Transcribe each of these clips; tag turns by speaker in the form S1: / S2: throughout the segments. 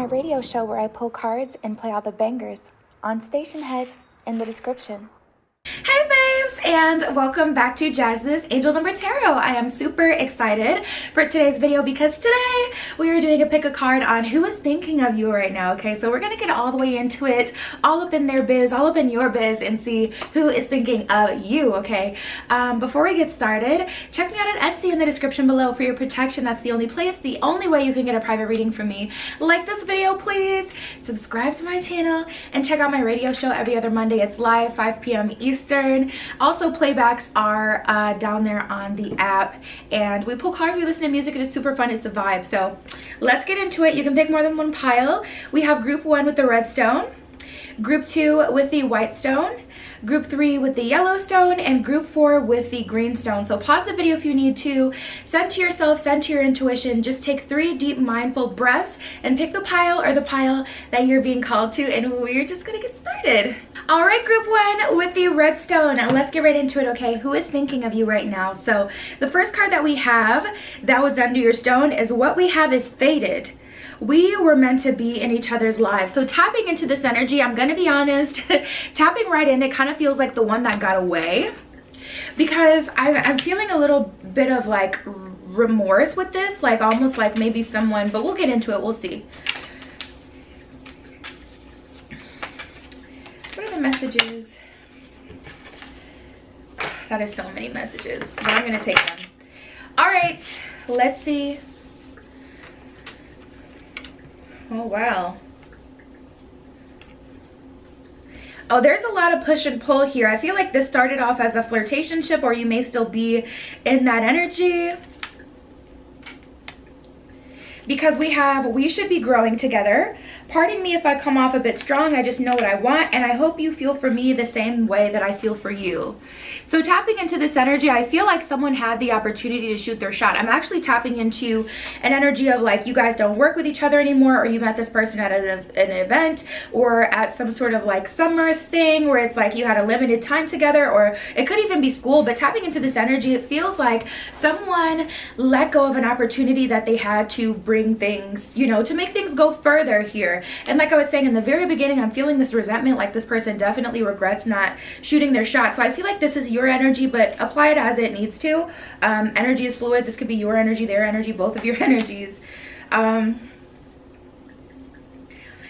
S1: my radio show where I pull cards and play all the bangers on Stationhead in the description. Hey babes, and welcome back to Jazz's Angel Number Tarot. I am super excited for today's video because today we are doing a pick a card on who is thinking of you right now. Okay, so we're gonna get all the way into it, all up in their biz, all up in your biz, and see who is thinking of you. Okay, before we get started, check me out at Etsy in the description below for your protection. That's the only place, the only way you can get a private reading from me. Like this video, please, subscribe to my channel, and check out my radio show every other Monday. It's live 5 p.m. Eastern. Also, playbacks are down there on the app, and we pull cards, we listen to music. It is super fun. It's a vibe. So let's get into it. You can pick more than one pile. We have group 1 with the red stone, group 2 with the white stone, group 3 with the yellow stone, and group 4 with the green stone. So pause the video if you need to, send to yourself, send to your intuition, just take 3 deep mindful breaths and pick the pile or the pile that you're being called to, and we're just gonna get started. All right, group 1 with the red stone, let's get right into it. Okay, who is thinking of you right now? So the first card that we have that was under your stone is what we have is fated. We were meant to be in each other's lives. So tapping into this energy, I'm gonna be honest, tapping right in, it kind of feels like the one that got away, because I'm feeling a little bit of like remorse with this, like almost like maybe someone, but we'll get into it, we'll see. What are the messages? That is so many messages, but I'm gonna take them. All right, let's see. Oh, wow. Oh, there's a lot of push and pull here. I feel like this started off as a flirtationship, or you may still be in that energy. Because we should be growing together. Pardon me if I come off a bit strong. I just know what I want, and I hope you feel for me the same way that I feel for you. So tapping into this energy, I feel like someone had the opportunity to shoot their shot. I'm actually tapping into an energy of like you guys don't work with each other anymore, or you met this person at an event, or at some sort of like summer thing where it's like you had a limited time together, or it could even be school. But tapping into this energy, it feels like someone let go of an opportunity that they had to bring things, you know, to make things go further here. And like I was saying in the very beginning, I'm feeling this resentment, like this person definitely regrets not shooting their shot. So I feel like this is your energy, but apply it as it needs to. Energy is fluid. This could be your energy, their energy, both of your energies.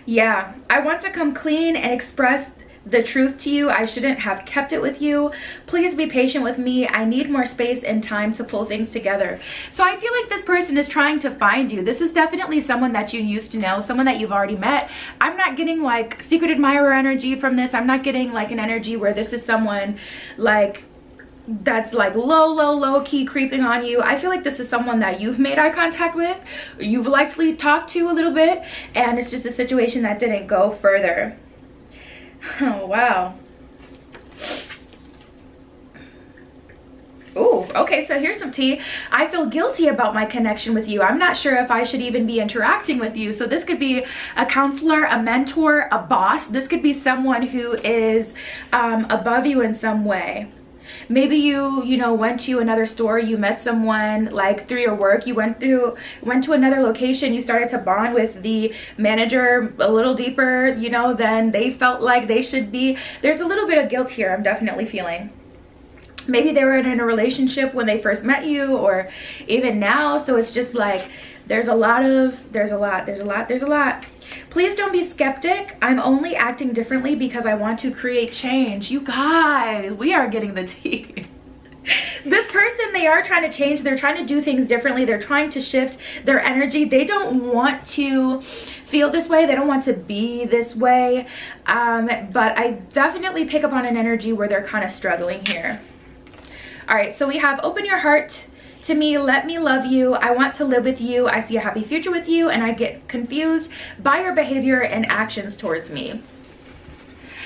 S1: Yeah, I want to come clean and express the truth to you. I shouldn't have kept it with you. Please be patient with me. I need more space and time to pull things together. So I feel like this person is trying to find you. This is definitely someone that you used to know, someone that you've already met. I'm not getting like secret admirer energy from this. I'm not getting like an energy where this is someone like that's like low key creeping on you. I feel like this is someone that you've made eye contact with, you've likely talked to a little bit, and it's just a situation that didn't go further. Oh, wow. Ooh, okay, so here's some tea. I feel guilty about my connection with you. I'm not sure if I should even be interacting with you. So this could be a counselor, a mentor, a boss. This could be someone who is above you in some way. Maybe you know, went to another store, you met someone like through your work, you went to another location, you started to bond with the manager a little deeper, you know, than they felt like they should be. There's a little bit of guilt here, I'm definitely feeling. Maybe they were in a relationship when they first met you, or even now, so it's just like there's a lot. Please don't be skeptic. I'm only acting differently because I want to create change. You guys, we are getting the tea. This person, they are trying to change. They're trying to do things differently. They're trying to shift their energy. They don't want to feel this way. They don't want to be this way. But I definitely pick up on an energy where they're kind of struggling here. All right, so we have open your heart to me, let me love you, I want to live with you, I see a happy future with you, and I get confused by your behavior and actions towards me.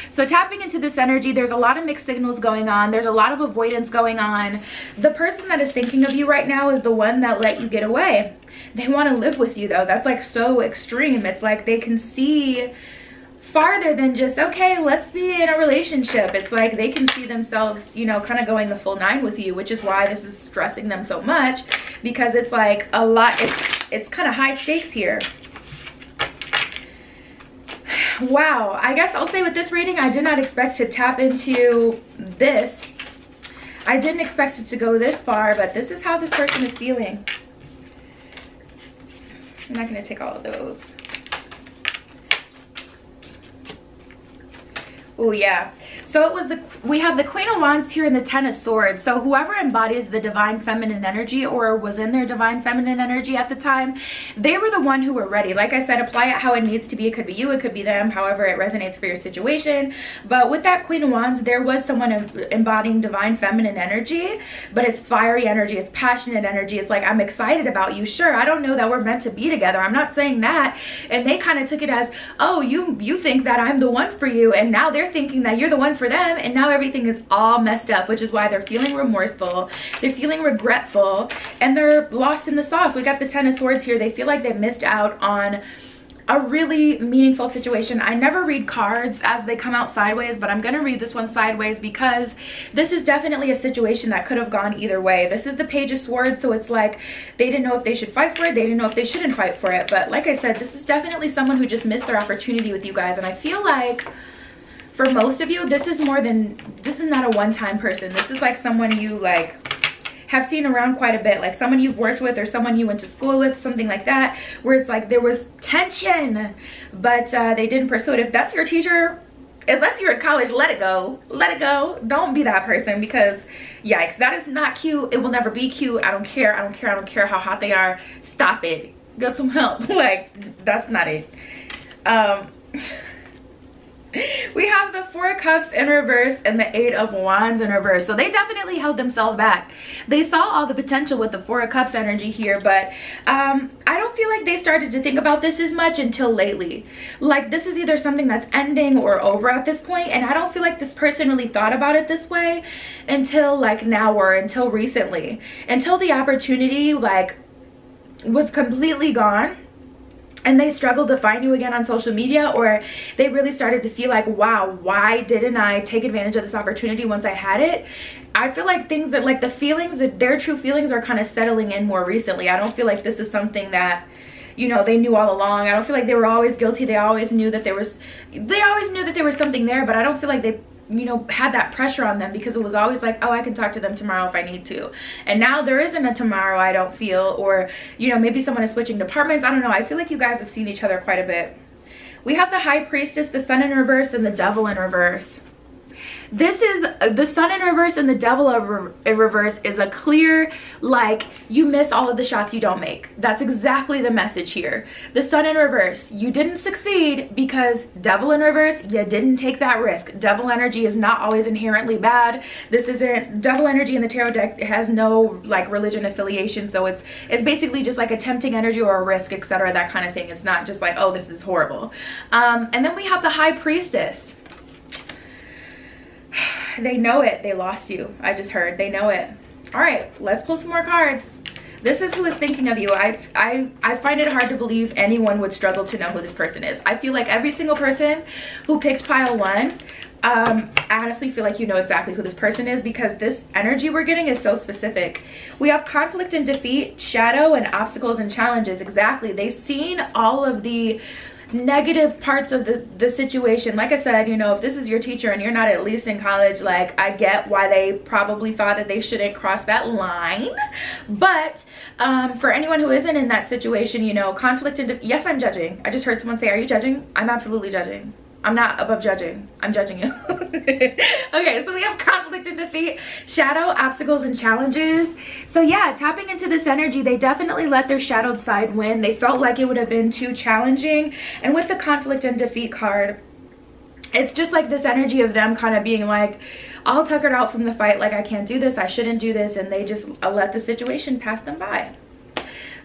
S1: So tapping into this energy, there's a lot of mixed signals going on. There's a lot of avoidance going on. The person that is thinking of you right now is the one that let you get away. They want to live with you though. That's like so extreme. It's like they can see farther than just, okay, let's be in a relationship. It's like they can see themselves, you know, kind of going the full 9 with you, which is why this is stressing them so much, because it's like a lot, it's kind of high stakes here. wow, I guess I'll say with this reading, I did not expect to tap into this. I didn't expect it to go this far, but this is how this person is feeling. I'm not going to take all of those. Oh yeah, so it was we have the Queen of Wands here and the Ten of Swords. So whoever embodies the divine feminine energy or was in their divine feminine energy at the time, they were the one who were ready. Like I said, apply it how it needs to be. It could be you, it could be them, however it resonates for your situation. But with that Queen of Wands, there was someone embodying divine feminine energy, but it's fiery energy, it's passionate energy. It's like, I'm excited about you. Sure, I don't know that we're meant to be together, I'm not saying that. And they kind of took it as, oh, you think that I'm the one for you, and now they're thinking that you're the one for them, and now everything is all messed up, which is why they're feeling remorseful, they're feeling regretful, and they're lost in the sauce. We got the Ten of Swords here. They feel like they missed out on a really meaningful situation. I never read cards as they come out sideways, but I'm gonna read this one sideways because this is definitely a situation that could have gone either way. This is the Page of Swords, so it's like they didn't know if they should fight for it, they didn't know if they shouldn't fight for it. But like I said, this is definitely someone who just missed their opportunity with you guys, and I feel like for most of you, this is not a one-time person. This is like someone you like have seen around quite a bit, like someone you've worked with or someone you went to school with, something like that, where it's like there was tension, but they didn't pursue it. If that's your teacher, unless you're in college, let it go. Let it go. Don't be that person, because yikes, that is not cute. It will never be cute. I don't care. I don't care. I don't care how hot they are. Stop it. Get some help. Like, that's not it. We have the Four of Cups in reverse and the Eight of Wands in reverse. So they definitely held themselves back. They saw all the potential with the Four of Cups energy here, but I don't feel like they started to think about this as much until lately. Like, this is either something that's ending or over at this point, and I don't feel like this person really thought about it this way until like now, or until recently, until the opportunity like was completely gone and they struggled to find you again on social media, or they really started to feel like, wow, why didn't I take advantage of this opportunity once I had it? I feel like things that, like the feelings, their true feelings are kind of settling in more recently. I don't feel like this is something that, you know, they knew all along. I don't feel like they were always guilty. They always knew that there was something there, but I don't feel like they, you know, had that pressure on them, because it was always like, oh, I can talk to them tomorrow if I need to. And now there isn't a tomorrow, I don't feel, or, you know, maybe someone is switching departments. I don't know. I feel like you guys have seen each other quite a bit. We have the High Priestess, the Sun in reverse, and the Devil in reverse. This is the Sun in reverse and the Devil in reverse is a clear, like, you miss all of the shots you don't make. That's exactly the message here. The Sun in reverse, you didn't succeed because Devil in reverse, you didn't take that risk. Devil energy is not always inherently bad. This isn't, Devil energy in the tarot deck has no like religion affiliation, so it's basically just like a tempting energy or a risk, etc., that kind of thing. It's not just like, oh, this is horrible. And then we have the High Priestess. They know it. They lost you. I just heard. They know it. All right, let's pull some more cards. This is who is thinking of you. I find it hard to believe anyone would struggle to know who this person is. I feel like every single person who picked pile one, I honestly feel like you know exactly who this person is, because this energy we're getting is so specific. We have conflict and defeat, shadow, and obstacles and challenges. Exactly. They've seen all of the negative parts of the situation. Like I said, you know, if this is your teacher and you're not at least in college, like, I get why they probably thought that they shouldn't cross that line. But for anyone who isn't in that situation, you know, conflict and yes, I'm judging. I just heard someone say, are you judging? I'm absolutely judging. I'm not above judging. I'm judging you. Okay, so we have conflict and defeat, shadow, obstacles, and challenges. So yeah, tapping into this energy, they definitely let their shadowed side win. They felt like it would have been too challenging. And with the conflict and defeat card, it's just like this energy of them kind of being like all tuckered out from the fight, like, I can't do this, I shouldn't do this, and they just let the situation pass them by.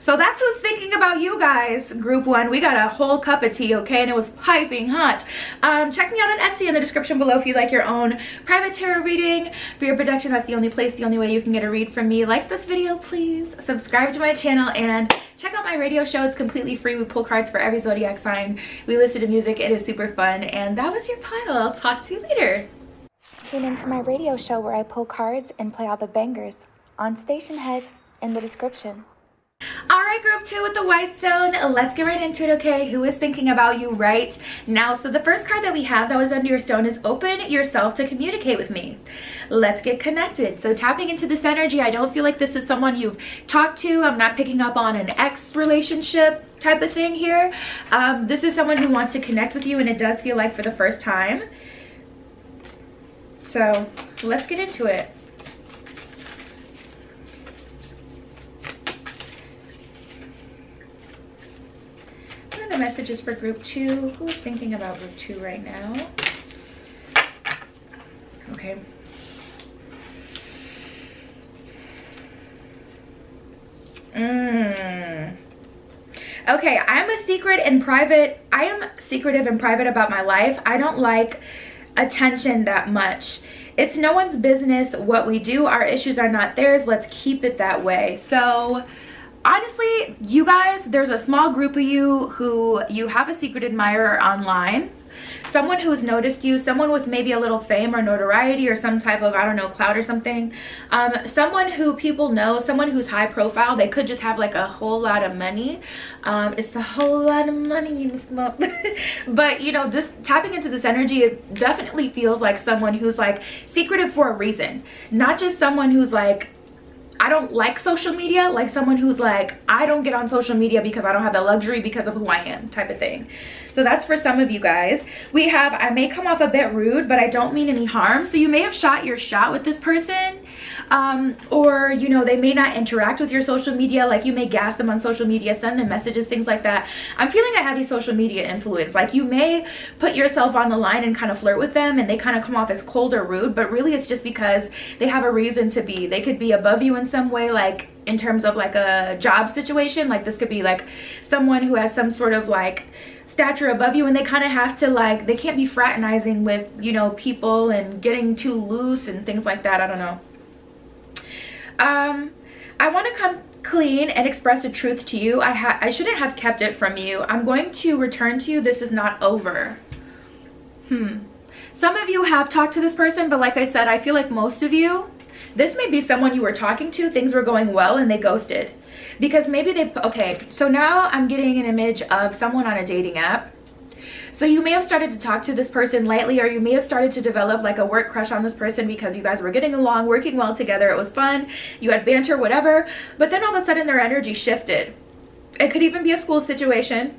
S1: So that's who's thinking about you guys, group one. We got a whole cup of tea, okay? And it was piping hot. Check me out on Etsy in the description below if you'd like your own private tarot reading. For your production, that's the only place, the only way you can get a read from me. Like this video, please. Subscribe to my channel and check out my radio show. It's completely free. We pull cards for every zodiac sign. We listen to music. It is super fun. And that was your pile. I'll talk to you later.
S2: Tune into my radio show where I pull cards and play all the bangers on Station Head in the description.
S1: All right, group 2 with the white stone. Let's get right into it, okay? Who is thinking about you right now? So the first card that we have that was under your stone is open yourself to communicate with me. Let's get connected. So tapping into this energy, I don't feel like this is someone you've talked to. I'm not picking up on an ex relationship type of thing here. This is someone who wants to connect with you, and it does feel like for the first time. So let's get into it. The messages for group 2. Who is thinking about group 2 right now? Okay. Okay, I am secretive and private about my life. I don't like attention that much. It's no one's business what we do. Our issues are not theirs. Let's keep it that way. So honestly, you guys, there's a small group of you who you have a secret admirer online, someone who's noticed you, someone with maybe a little fame or notoriety or some type of, I don't know, clout or something, someone who people know, someone who's high profile. They could just have like a whole lot of money. It's a whole lot of money in this month. But you know, this tapping into this energy, it definitely feels like someone who's like secretive for a reason, not just someone who's like, I don't like social media, like someone who's like, I don't get on social media because I don't have the luxury because of who I am type of thing. So that's for some of you guys. We have, I may come off a bit rude, but I don't mean any harm. So you may have shot your shot with this person, or you know, they may not interact with your social media. Like you may gas them on social media, send them messages, things like that. I'm feeling a heavy social media influence. Like you may put yourself on the line and kind of flirt with them, and they kind of come off as cold or rude, but really it's just because they have a reason to be. They could be above you in some way, like in terms of like a job situation. Like this could be like someone who has some sort of like stature above you, and they kind of have to like, they can't be fraternizing with, you know, people and getting too loose and things like that. I don't know. I want to come clean and express the truth to you. I shouldn't have kept it from you. I'm going to return to you. This is not over. Some of you have talked to this person, but like I said, I feel like most of you, this may be someone you were talking to, things were going well, and they ghosted. Because maybe they, okay, so now I'm getting an image of someone on a dating app. So you may have started to talk to this person lightly, or you may have started to develop like a work crush on this person because you guys were getting along, working well together. It was fun. You had banter, whatever. But then all of a sudden their energy shifted. It could even be a school situation.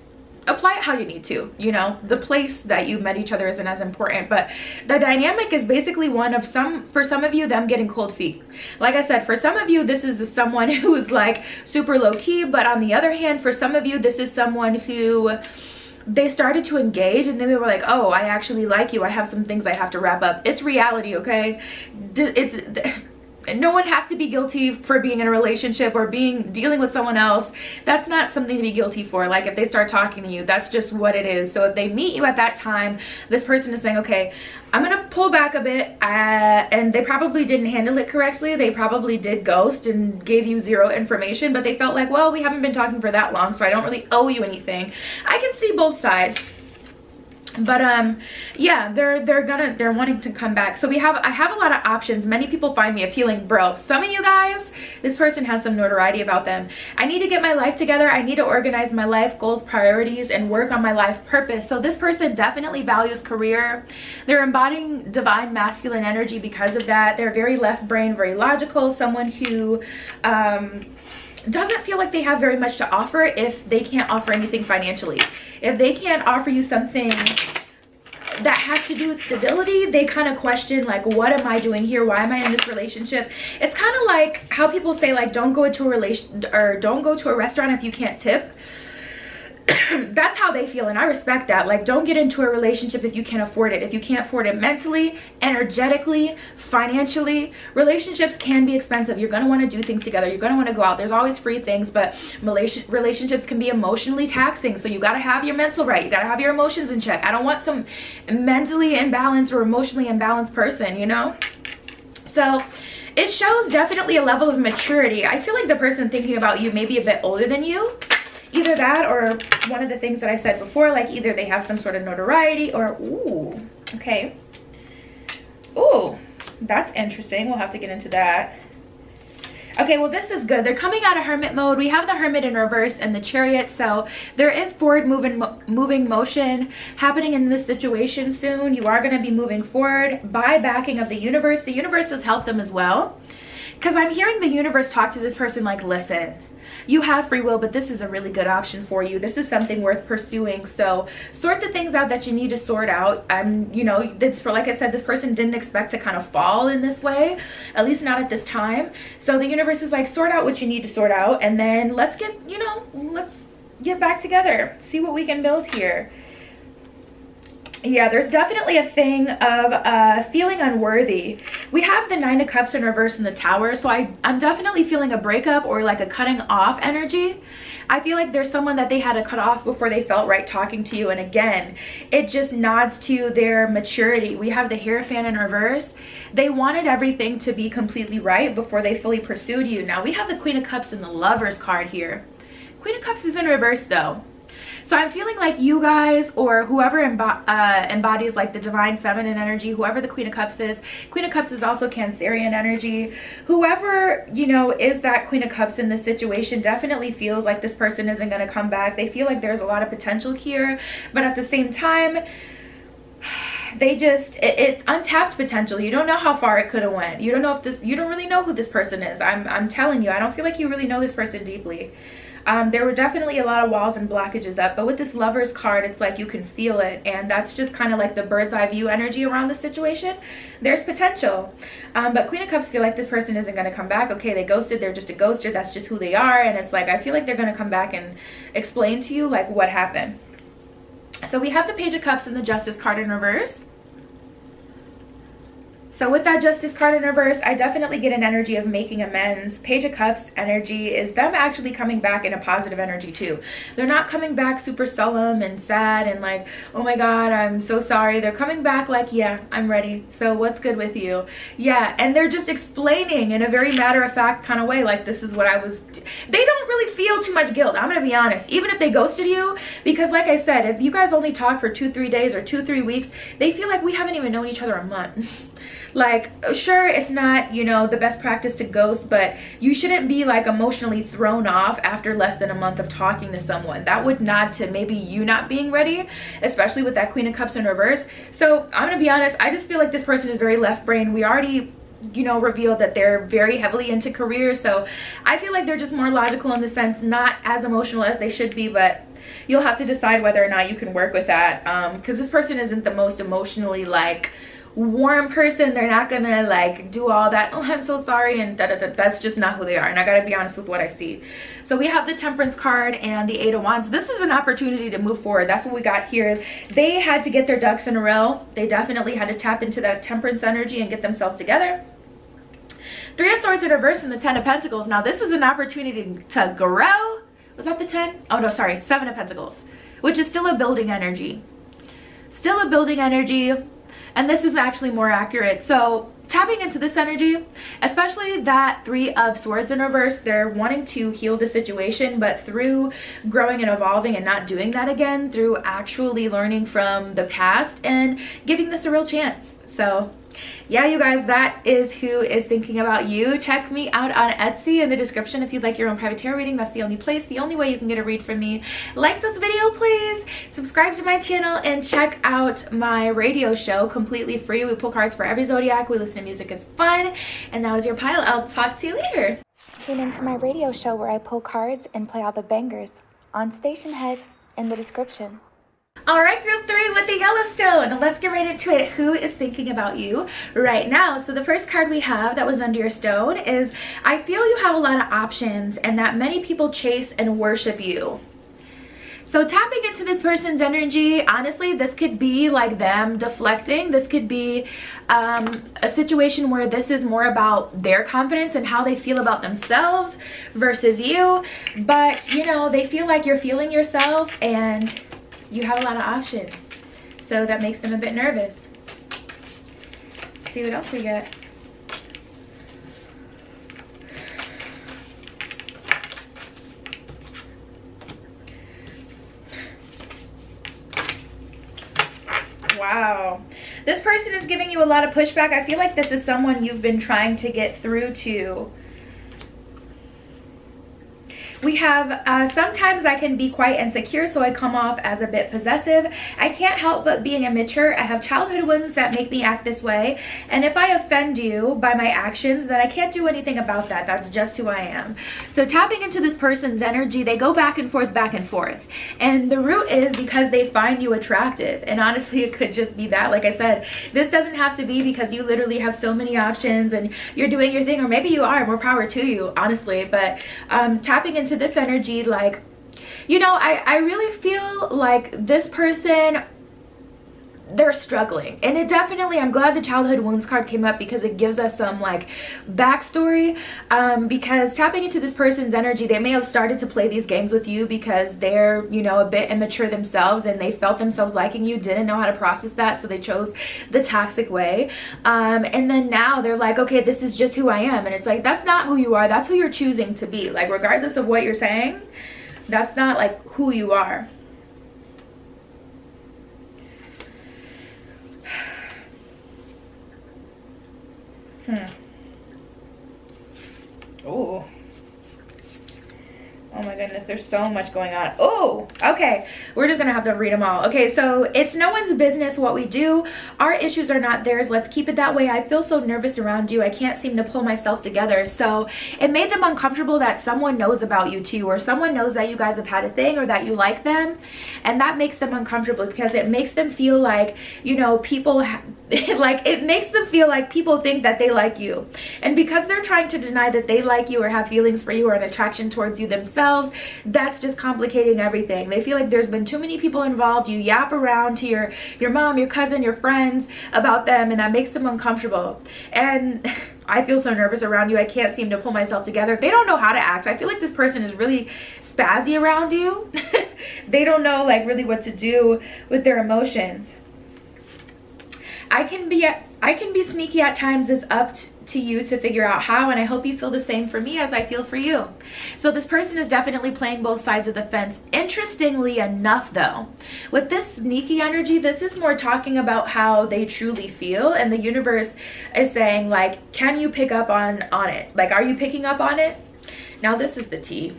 S1: Apply it how you need to, you know, the place that you met each other isn't as important, but the dynamic is basically one of for some of you, them getting cold feet. Like I said, for some of you, this is someone who's like super low key, but on the other hand, for some of you, this is someone who they started to engage and then they were like, oh, I actually like you. I have some things I have to wrap up. It's reality, okay? No one has to be guilty for being in a relationship or dealing with someone else. That's not something to be guilty for. Like if they start talking to you, that's just what it is. So if they meet you at that time, this person is saying, okay, I'm gonna pull back a bit, and they probably didn't handle it correctly. They probably did ghost and gave you zero information, but they felt like, well, we haven't been talking for that long, so I don't really owe you anything. I can see both sides. But yeah, they're wanting to come back. So I have a lot of options. Many people find me appealing. Bro, some of you guys, this person has some notoriety about them. I need to get my life together. I need to organize my life goals, priorities, and work on my life purpose. So this person definitely values career. They're embodying divine masculine energy because of that. They're very left brain, very logical. Someone who doesn't feel like they have very much to offer if they can't offer anything financially. If they can't offer you something that has to do with stability, they kind of question like, what am I doing here? Why am I in this relationship? It's kind of like how people say like, don't go to a restaurant if you can't tip. That's how they feel, and I respect that. Like, don't get into a relationship if you can't afford it. If you can't afford it mentally, energetically, financially. Relationships can be expensive. You're going to want to do things together. You're going to want to go out. There's always free things, but relationships can be emotionally taxing. So you got to have your mental right. You got to have your emotions in check. I don't want some mentally imbalanced or emotionally imbalanced person, you know? So it shows definitely a level of maturity. I feel like the person thinking about you may be a bit older than you. Either that or one of the things that I said before, like either they have some sort of notoriety or, ooh, okay. Ooh, that's interesting. We'll have to get into that. Okay, well, this is good. They're coming out of Hermit mode. We have the Hermit in reverse and the Chariot, so there is forward moving motion happening in this situation soon. You are going to be moving forward by backing of the universe. The universe has helped them as well, because I'm hearing the universe talk to this person like, listen, you have free will, but this is a really good option for you. This is something worth pursuing. So sort the things out that you need to sort out. You know, that's like I said, this person didn't expect to kind of fall in this way, at least not at this time. So the universe is like, sort out what you need to sort out, and then let's get, you know, let's get back together, see what we can build here. Yeah, there's definitely a thing of feeling unworthy. We have the Nine of Cups in reverse in the Tower, so I'm definitely feeling a breakup or like a cutting off energy. I feel like there's someone that they had to cut off before they felt right talking to you, and again, it just nods to their maturity. We have the Hierophant in reverse. They wanted everything to be completely right before they fully pursued you. Now we have the Queen of Cups and the Lovers card here. Queen of Cups is in reverse though. So I'm feeling like you guys, or whoever embodies like the divine feminine energy, whoever the Queen of Cups is also Cancerian energy. Whoever, you know, is that Queen of Cups in this situation definitely feels like this person isn't going to come back. They feel like there's a lot of potential here, but at the same time, they just, it's untapped potential. You don't know how far it could have went. You don't know if this, you don't really know who this person is. I'm telling you, I don't feel like you really know this person deeply. There were definitely a lot of walls and blockages up, but with this Lovers card, it's like you can feel it, and that's just kind of like the bird's eye view energy around the situation. There's potential, but Queen of Cups feel like this person isn't going to come back. Okay, they ghosted, they're just a ghoster, that's just who they are, and it's like I feel like they're going to come back and explain to you like what happened. So we have the Page of Cups and the Justice card in reverse. So with that Justice card in reverse, I definitely get an energy of making amends. Page of Cups energy is them actually coming back in a positive energy too. They're not coming back super solemn and sad and like, oh my God, I'm so sorry. They're coming back like, yeah, I'm ready. So what's good with you? Yeah, and they're just explaining in a very matter-of-fact kind of way, like this is what I was. They don't really feel too much guilt, I'm gonna be honest, even if they ghosted you, because like I said, if you guys only talk for 2-3 days or 2-3 weeks, they feel like we haven't even known each other a month. Like, sure, it's not, you know, the best practice to ghost, but you shouldn't be like emotionally thrown off after less than a month of talking to someone. That would nod to maybe you not being ready, especially with that Queen of Cups in reverse. So I'm gonna be honest, I just feel like this person is very left brain. We already, you know, revealed that they're very heavily into career, so I feel like they're just more logical in the sense, not as emotional as they should be, but you'll have to decide whether or not you can work with that, because this person isn't the most emotionally like warm person. They're not gonna like do all that, oh I'm so sorry and da, da, da. That's just not who they are, and I gotta be honest with what I see. So we have the Temperance card and the Eight of Wands. This is an opportunity to move forward. That's what we got here. They had to get their ducks in a row. They definitely had to tap into that Temperance energy and get themselves together. Three of Swords in reverse and the Ten of Pentacles. Now this is an opportunity to grow. Was that the 10? Oh no, sorry, Seven of Pentacles, which is still a building energy. Still a building energy. And this is actually more accurate. So tapping into this energy, especially that Three of Swords in reverse, they're wanting to heal the situation, but through growing and evolving and not doing that again, through actually learning from the past and giving this a real chance. So yeah, you guys, that is who is thinking about you. Check me out on Etsy in the description if you'd like your own private tarot reading. That's the only place, the only way you can get a read from me. Like this video, please. Subscribe to my channel and check out my radio show, completely free. We pull cards for every zodiac. We listen to music. It's fun. And that was your pile. I'll talk to you later.
S2: Tune into my radio show where I pull cards and play all the bangers on Stationhead in the description.
S1: All right, group 3 with the Yellowstone. Let's get right into it. Who is thinking about you right now? So the first card we have that was under your stone is, I feel you have a lot of options and that many people chase and worship you. So tapping into this person's energy, honestly, this could be like them deflecting. This could be a situation where this is more about their confidence and how they feel about themselves versus you. But, you know, they feel like you're feeling yourself and you have a lot of options, so that makes them a bit nervous. Let's see what else we get. Wow, this person is giving you a lot of pushback. I feel like this is someone you've been trying to get through to. We have sometimes I can be quite insecure, so I come off as a bit possessive. I can't help but being immature. I have childhood wounds that make me act this way, and if I offend you by my actions, then I can't do anything about that. That's just who I am. So tapping into this person's energy, they go back and forth, and the root is because they find you attractive. And honestly, it could just be that. Like I said, this doesn't have to be because you literally have so many options and you're doing your thing, or maybe you are, more power to you, honestly. But tapping into this energy, like, you know, I really feel like this person, they're struggling. And it definitely, I'm glad the childhood wounds card came up because it gives us some like backstory, because tapping into this person's energy, they may have started to play these games with you because they're, you know, a bit immature themselves, and they felt themselves liking you, didn't know how to process that, so they chose the toxic way. And then now they're like, okay, this is just who I am. And it's like, that's not who you are, that's who you're choosing to be. Like, regardless of what you're saying, that's not like who you are. Oh. Oh my goodness, there's so much going on. Oh, okay. We're just gonna have to read them all. Okay, so it's no one's business what we do. Our issues are not theirs. Let's keep it that way. I feel so nervous around you. I can't seem to pull myself together. So it made them uncomfortable that someone knows about you too, or someone knows that you guys have had a thing, or that you like them. And that makes them uncomfortable because it makes them feel like, you know, people like, it makes them feel like people think that they like you. And because they're trying to deny that they like you or have feelings for you or an attraction towards you themselves, that's just complicating everything. They feel like there's been too many people involved. You yap around to your mom, your cousin, your friends about them, and that makes them uncomfortable. And I feel so nervous around you. I can't seem to pull myself together. They don't know how to act. I feel like this person is really spazzy around you. They don't know like really what to do with their emotions. I can be sneaky at times. It's up to you to figure out how, and I hope you feel the same for me as I feel for you. So this person is definitely playing both sides of the fence. Interestingly enough though, with this sneaky energy, this is more talking about how they truly feel, and the universe is saying like, can you pick up on it? Like, are you picking up on it? Now this is the tea.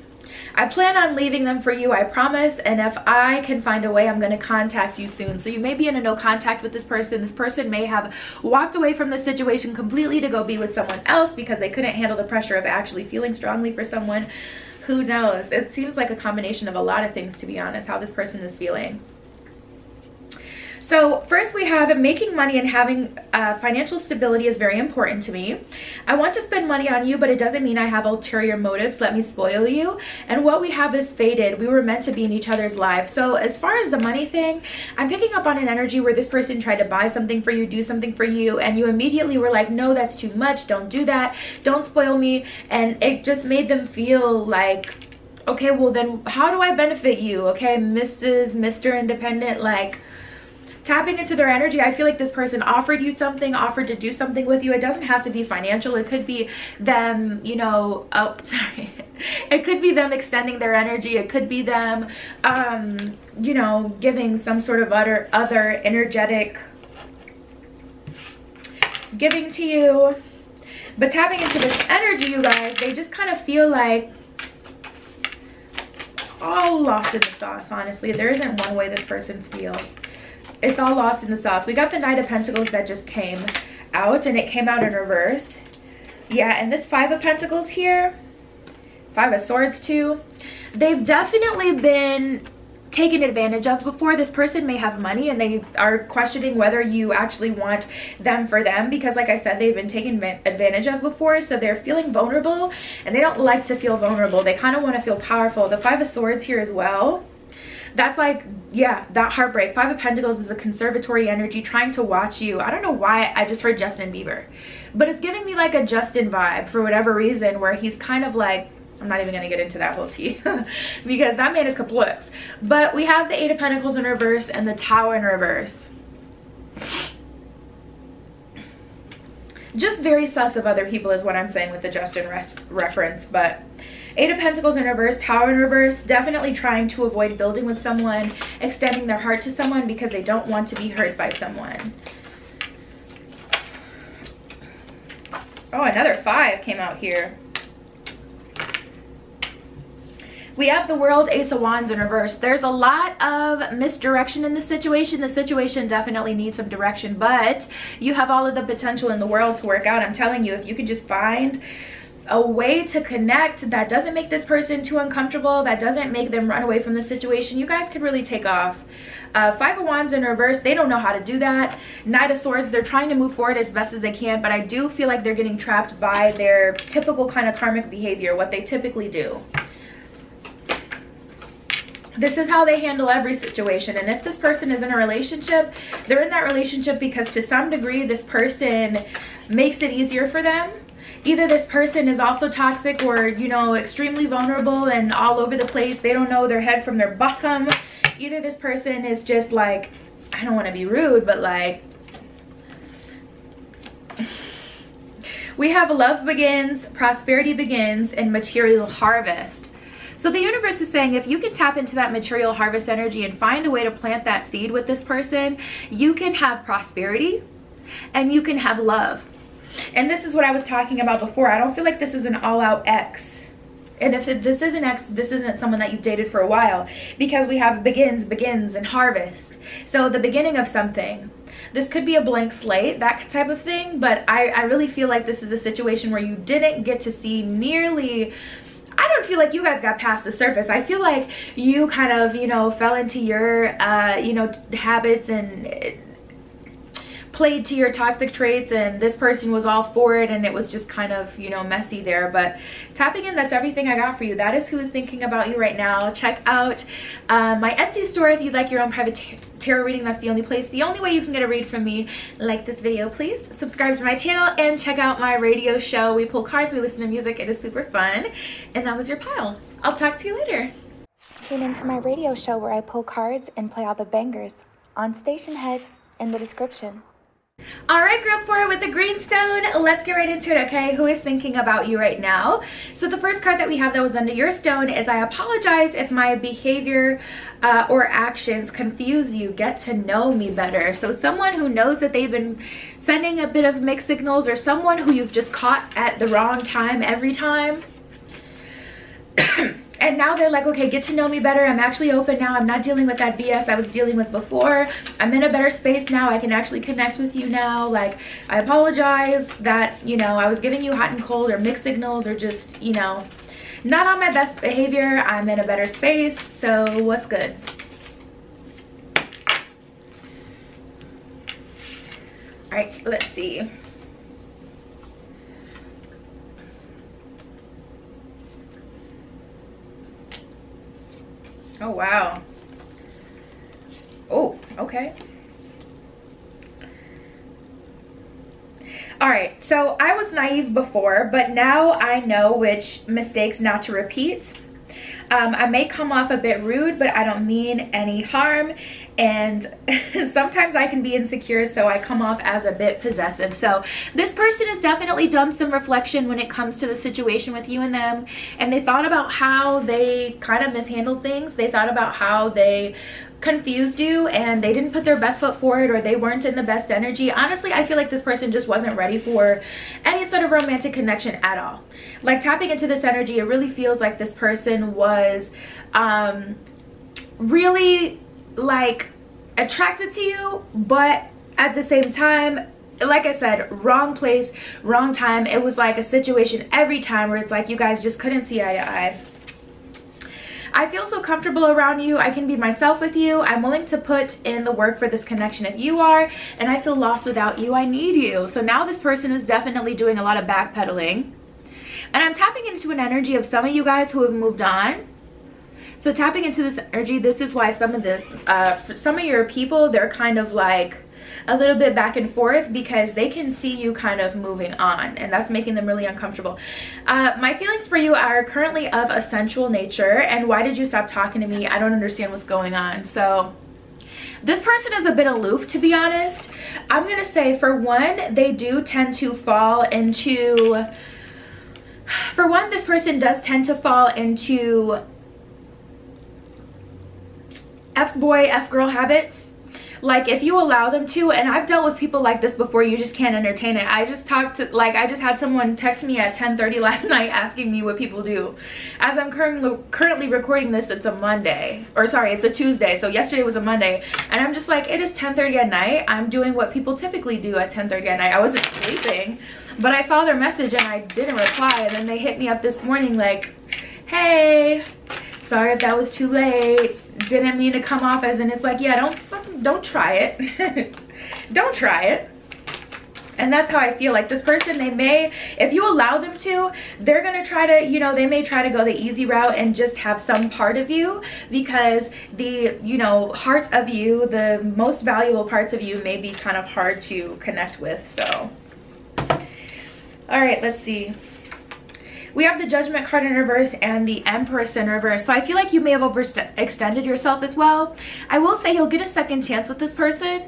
S1: I plan on leaving them for you, I promise, and if I can find a way, I'm going to contact you soon. So you may be in a no contact with this person. This person may have walked away from the situation completely to go be with someone else because they couldn't handle the pressure of actually feeling strongly for someone. Who knows? It seems like a combination of a lot of things, to be honest, how this person is feeling. So first we have making money and having financial stability is very important to me. I want to spend money on you, but it doesn't mean I have ulterior motives. Let me spoil you. And what we have is faded. We were meant to be in each other's lives. So as far as the money thing, I'm picking up on an energy where this person tried to buy something for you, do something for you, and you immediately were like, no, that's too much. Don't do that. Don't spoil me. And it just made them feel like, okay, well then how do I benefit you? Okay, Mr. Independent, like, tapping into their energy, I feel like this person offered you something, offered to do something with you. It doesn't have to be financial. It could be them, you know, oh, sorry. It could be them extending their energy. It could be them, you know, giving some sort of other energetic giving to you. But tapping into this energy, you guys, they just kind of feel like all lost in the sauce, honestly. There isn't one way this person feels. It's all lost in the sauce. We got the Knight of Pentacles that just came out, and it came out in reverse. Yeah, and this Five of Pentacles here, Five of Swords too, they've definitely been taken advantage of before. This person may have money and they are questioning whether you actually want them for them, because like I said, they've been taken advantage of before. So they're feeling vulnerable, and they don't like to feel vulnerable. They kind of want to feel powerful. The Five of Swords here as well. That's like, yeah, that heartbreak. Five of Pentacles is a conservatory energy trying to watch you. I don't know why I just heard Justin Bieber, but it's giving me like a Justin vibe for whatever reason, where he's kind of like, I'm not even going to get into that whole tea because that man is complex. But we have the Eight of Pentacles in reverse and the Tower in reverse. Just very sus of other people is what I'm saying with the Justin reference. But Eight of Pentacles in reverse, Tower in reverse, definitely trying to avoid building with someone, extending their heart to someone because they don't want to be hurt by someone. Oh, another Five came out here. We have the World, Ace of Wands in reverse. There's a lot of misdirection in the situation. The situation definitely needs some direction, but you have all of the potential in the world to work out. I'm telling you, if you could just find a way to connect that doesn't make this person too uncomfortable, that doesn't make them run away from the situation, you guys could really take off. Five of Wands in reverse, they don't know how to do that. Knight of Swords, they're trying to move forward as best as they can, but I do feel like they're getting trapped by their typical kind of karmic behavior, what they typically do. This is how they handle every situation. And if this person is in a relationship, they're in that relationship because to some degree this person makes it easier for them. Either this person is also toxic or, you know, extremely vulnerable and all over the place. They don't know their head from their bottom. Either this person is just like, I don't want to be rude, but like, we have love begins, prosperity begins, and material harvest. So the universe is saying if you can tap into that material harvest energy and find a way to plant that seed with this person, you can have prosperity and you can have love. And this is what I was talking about before. I don't feel like this is an all-out ex. And if this is an ex, this isn't someone that you've dated for a while, because we have begins, and harvest. So the beginning of something. This could be a blank slate, that type of thing, but I really feel like this is a situation where you didn't get to see nearly... I don't feel like you guys got past the surface. I feel like you kind of, you know, fell into your, you know, habits and played to your toxic traits, and this person was all for it, and it was just kind of, you know, messy there. But tapping in, that's everything I got for you. That is who is thinking about you right now. Check out my Etsy store if you'd like your own private tarot reading. That's the only place, the only way you can get a read from me. Like this video, please subscribe to my channel and check out my radio show. We pull cards, we listen to music, it is super fun. And that was your pile. I'll talk to you later.
S2: Tune into my radio show where I pull cards and play all the bangers on Station Head in the description.
S1: All right, group 4 with the green stone, let's get right into it. Okay, who is thinking about you right now? So the first card that we have that was under your stone is I apologize if my behavior or actions confuse you. Get to know me better. So someone who knows that they've been sending a bit of mixed signals, or someone who you've just caught at the wrong time every time. And now they're like, okay, get to know me better. I'm actually open now. I'm not dealing with that BS I was dealing with before. I'm in a better space now. I can actually connect with you now. Like, I apologize that, you know, I was giving you hot and cold or mixed signals, or just, you know, not on my best behavior. I'm in a better space. So what's good? All right, let's see. Oh, wow. Oh, okay. All right, so I was naive before, but now I know which mistakes not to repeat. I may come off a bit rude, but I don't mean any harm. And sometimes I can be insecure, so I come off as a bit possessive. So this person has definitely done some reflection when it comes to the situation with you and them. And they thought about how they kind of mishandled things. They thought about how they confused you and they didn't put their best foot forward, or they weren't in the best energy. Honestly, I feel like this person just wasn't ready for any sort of romantic connection at all. Like, tapping into this energy, it really feels like this person was really like attracted to you, but at the same time, like I said, wrong place, wrong time. It was like a situation every time where it's like you guys just couldn't see eye to eye. I feel so comfortable around you. I can be myself with you. I'm willing to put in the work for this connection if you are, and I feel lost without you. I need you. So now this person is definitely doing a lot of backpedaling, and I'm tapping into an energy of some of you guys who have moved on. So tapping into this energy, this is why some of your people, they're kind of like a little bit back and forth, because they can see you kind of moving on, and that's making them really uncomfortable. My feelings for you are currently of a sensual nature, and why did you stop talking to me? I don't understand what's going on. So this person is a bit aloof, to be honest. I'm gonna say, for one, they do tend to fall into, for one, this person does tend to fall into F-boy, F-girl habits. Like, if you allow them to, and I've dealt with people like this before, you just can't entertain it. I just had someone text me at 10:30 last night asking me what people do. As I'm currently recording this, it's a Monday, or sorry, it's a Tuesday, so yesterday was a Monday, and I'm just like, it is 10:30 at night. I'm doing what people typically do at 10:30 at night. I wasn't sleeping, but I saw their message and I didn't reply, and then they hit me up this morning like, hey, sorry if that was too late, didn't mean to come off as, and it's like, yeah, don't try it. Don't try it. And that's how I feel. Like, this person, they may, if you allow them to, they're gonna try to, you know, they may try to go the easy route and just have some part of you, because the, you know, heart of you, the most valuable parts of you, may be kind of hard to connect with. So all right, let's see. We have the Judgment card in reverse and the Empress in reverse. So I feel like you may have overextended yourself as well. I will say you'll get a second chance with this person.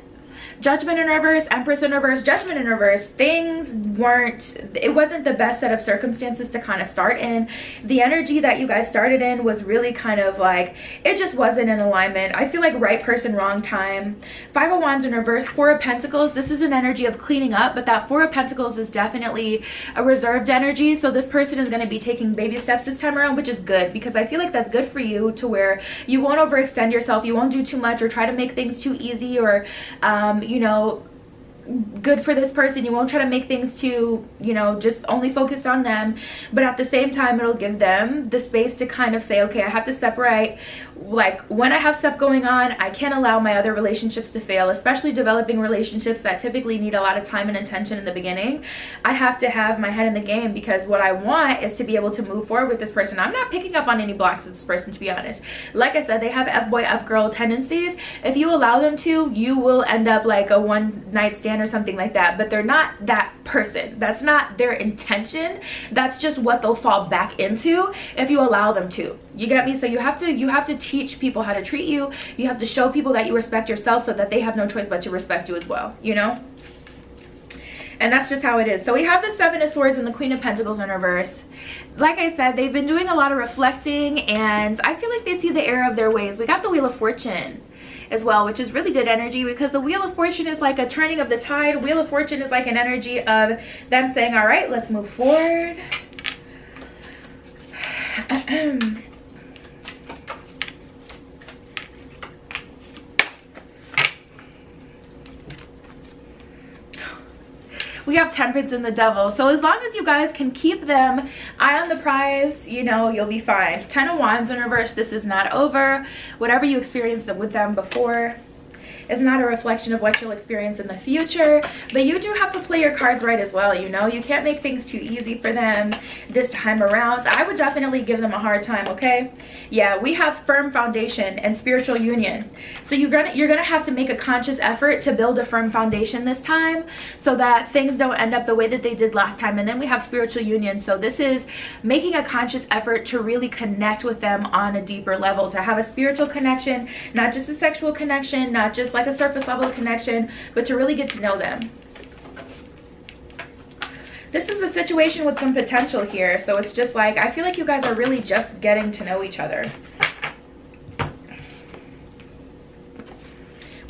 S1: Judgment in reverse, Empress in reverse. Judgment in reverse, it wasn't the best set of circumstances to kind of start in. The energy that you guys started in was really kind of like, it just wasn't in alignment. I feel like right person, wrong time. Five of Wands in reverse, Four of Pentacles. This is an energy of cleaning up, but that Four of Pentacles is definitely a reserved energy. So this person is going to be taking baby steps this time around, which is good, because I feel like that's good for you, to where you won't overextend yourself, you won't do too much or try to make things too easy, or you know, good for this person. You won't try to make things too, you know, just only focused on them, but at the same time it'll give them the space to kind of say, okay, I have to separate. Like, when I have stuff going on, I can't allow my other relationships to fail, especially developing relationships that typically need a lot of time and attention in the beginning. I have to have my head in the game, because what I want is to be able to move forward with this person. I'm not picking up on any blocks with this person, to be honest. Like I said, they have F-boy, F-girl tendencies. If you allow them to, you will end up like a one-night stand or something like that, but they're not that person. That's not their intention. That's just what they'll fall back into if you allow them to. You get me? So you have to teach people how to treat you. You have to show people that you respect yourself, so that they have no choice but to respect you as well, you know? And that's just how it is. So we have the Seven of Swords and the Queen of Pentacles in reverse. Like I said, they've been doing a lot of reflecting, and I feel like they see the error of their ways. We got the Wheel of Fortune as well, which is really good energy, because the Wheel of Fortune is like a turning of the tide. Wheel of Fortune is like an energy of them saying, all right, let's move forward. We have Temperance and the Devil. So as long as you guys can keep them eye on the prize, you know, you'll be fine. Ten of Wands in reverse. This is not over. Whatever you experienced with them before is not a reflection of what you'll experience in the future, but you do have to play your cards right as well. You know, you can't make things too easy for them this time around. I would definitely give them a hard time. Okay, yeah, we have firm foundation and spiritual union, so you're gonna have to make a conscious effort to build a firm foundation this time, so that things don't end up the way that they did last time. And then we have spiritual union, so this is making a conscious effort to really connect with them on a deeper level, to have a spiritual connection, not just a sexual connection, not just like a surface level connection, but to really get to know them. This is a situation with some potential here, so it's just like, I feel like you guys are really just getting to know each other.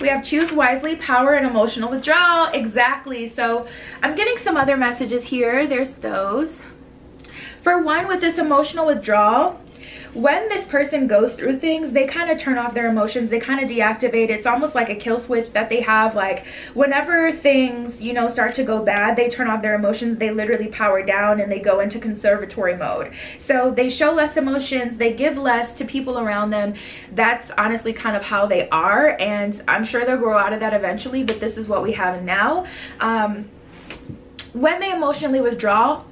S1: We have Choose Wisely, Power, and Emotional Withdrawal. Exactly. So I'm getting some other messages here. There's those. For one, with this emotional withdrawal, when this person goes through things, they kind of turn off their emotions, they kind of deactivate. It's almost like a kill switch that they have. Like, whenever things, you know, start to go bad, they turn off their emotions, they literally power down and they go into conservatory mode. So they show less emotions, they give less to people around them. That's honestly kind of how they are, and I'm sure they'll grow out of that eventually, but this is what we have now. When they emotionally withdraw,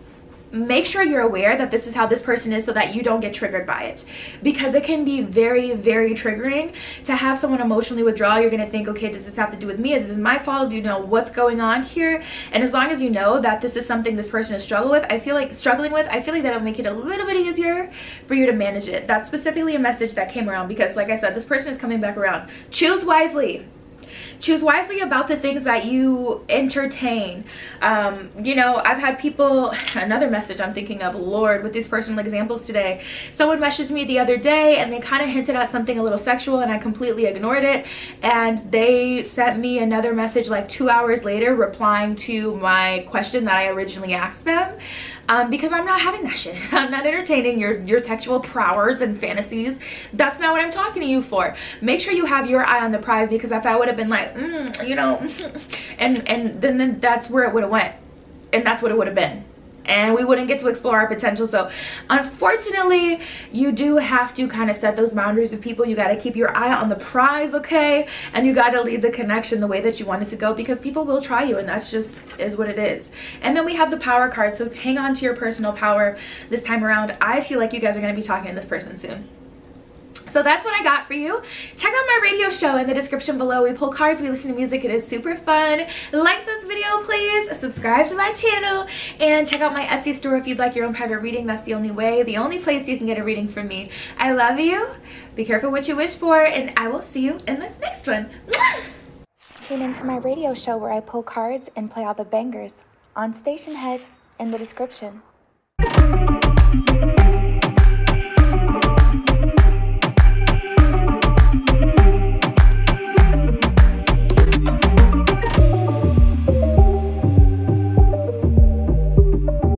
S1: make sure you're aware that this is how this person is, so that you don't get triggered by it, because it can be very, very triggering to have someone emotionally withdraw. You're going to think, okay, does this have to do with me? This is my fault. Do you know what's going on here? And as long as you know that this is something this person is struggling with, I feel like that'll make it a little bit easier for you to manage it. That's specifically a message that came around, because like I said, this person is coming back around. Choose wisely. Choose wisely about the things that you entertain. You know, I've had people, another message I'm thinking of, Lord, with these personal examples today. Someone messaged me the other day and they kind of hinted at something a little sexual and I completely ignored it. And they sent me another message like 2 hours later replying to my question that I originally asked them. Because I'm not having that shit. I'm not entertaining your sexual prowess and fantasies. That's not what I'm talking to you for. Make sure you have your eye on the prize, because if I would have been like, you know, and then that's where it would have went. And that's what it would have been. And we wouldn't get to explore our potential. So unfortunately, you do have to kind of set those boundaries with people. You got to keep your eye on the prize, okay? And you got to lead the connection the way that you want it to go, because people will try you, and that's just is what it is. And then we have the power card. So hang on to your personal power this time around. I feel like you guys are going to be talking to this person soon. So that's what I got for you. Check out my radio show in the description below. We pull cards, we listen to music. It is super fun. Like this video, please. Subscribe to my channel. And check out my Etsy store if you'd like your own private reading. That's the only way, the only place you can get a reading from me. I love you. Be careful what you wish for. And I will see you in the next one.
S2: Tune into my radio show where I pull cards and play all the bangers on Stationhead in the description.